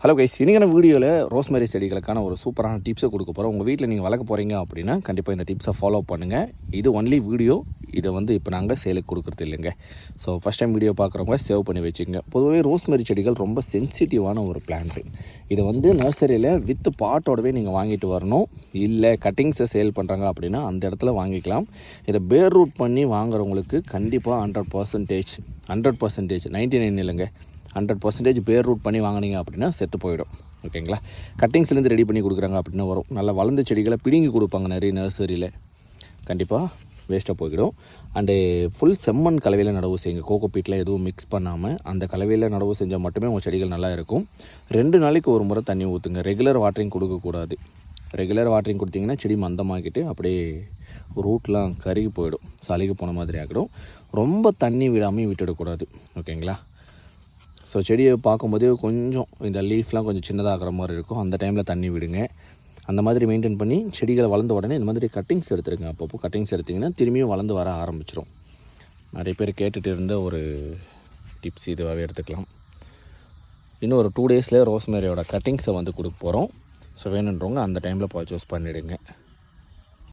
Hello guys, இன்றைக்கான வீடியோவில் rosemary செடிகளுக்கான ஒரு சூப்பரான டிப்ஸை கொடுக்க போகிறோம். உங்கள் வீட்டில் நீங்கள் வளர்க்க போகிறீங்க அப்படின்னா கண்டிப்பாக இந்த டிப்ஸை ஃபாலோ பண்ணுங்கள். இது ஒன்லி வீடியோ, இதை இப்போ நாங்கள் சேலுக்கு கொடுக்குறது இல்லைங்க. ஸோ ஃபஸ்ட் டைம் வீடியோ பார்க்குறவங்க சேவ் பண்ணி வச்சுக்கோங்க. பொதுவாகவே ரோஸ்மேரி செடிகள் ரொம்ப சென்சிட்டிவான ஒரு பிளான்ட்டு. இதை நர்சரியில் வித் பாட்டோடவே நீங்கள் வாங்கிட்டு வரணும். இல்லை கட்டிங்ஸை சேல் பண்ணுறாங்க அப்படின்னா அந்த இடத்துல வாங்கிக்கலாம். இதை பேர் ரூட் பண்ணி வாங்குறவங்களுக்கு கண்டிப்பாக 100% 99 இல்லைங்க, 100% பேர் ரூட் பண்ணி வாங்கினீங்க அப்படின்னா செத்து போயிடும். ஓகேங்களா? கட்டிங்ஸ்லேருந்து ரெடி பண்ணி கொடுக்குறாங்க அப்படின்னா வரும். நல்லா வளர்ந்த செடிகளை பிடுங்கி கொடுப்பாங்க நிறைய நர்சரியில், கண்டிப்பாக வேஸ்ட்டாக போய்விடும். அண்டு ஃபுல் செம்மண் கலவையில் நடவு செய்யுங்க. கோகோ பீட்டில் எதுவும் மிக்ஸ் பண்ணாமல் அந்த கலவையில் நடவு செஞ்சால் மட்டுமே உங்கள் செடிகள் நல்லா இருக்கும். 2 நாளைக்கு ஒரு முறை தண்ணி ஊற்றுங்க. ரெகுலர் வாட்டரிங் கொடுக்கக்கூடாது. ரெகுலர் வாட்டரிங் கொடுத்தீங்கன்னா செடி மந்தமாக்கிட்டு அப்படியே ரூட்லாம் கருகி போயிடும், சளிக்கு போன மாதிரி ஆகிடும். ரொம்ப தண்ணி விடாமல் விட்டுடக்கூடாது. ஓகேங்களா? ஸோ செடியை பார்க்கும்போது கொஞ்சம் இந்த லீஃப்லாம் கொஞ்சம் சின்னதாகிற மாதிரி இருக்கும். அந்த டைமில் தண்ணி விடுங்க. அந்த மாதிரி மெயின்டைன் பண்ணி செடிகளை வளர்ந்த உடனே இந்த மாதிரி கட்டிங்ஸ் எடுத்துருங்க. அப்பப்போ கட்டிங்ஸ் எடுத்திங்கன்னா திரும்பியும் வளர்ந்து வர ஆரம்பிச்சிடும். நிறைய பேர் கேட்டுகிட்டு இருந்த ஒரு டிப்ஸ் இதுவாகவே எடுத்துக்கலாம். இன்னும் ஒரு 2 டேஸில் ரோஸ்மேரியோட கட்டிங்ஸை கொடுக்க போகிறோம். ஸோ வேணுன்றவங்க அந்த டைமில் பர்ச்சேஸ் பண்ணிவிடுங்க.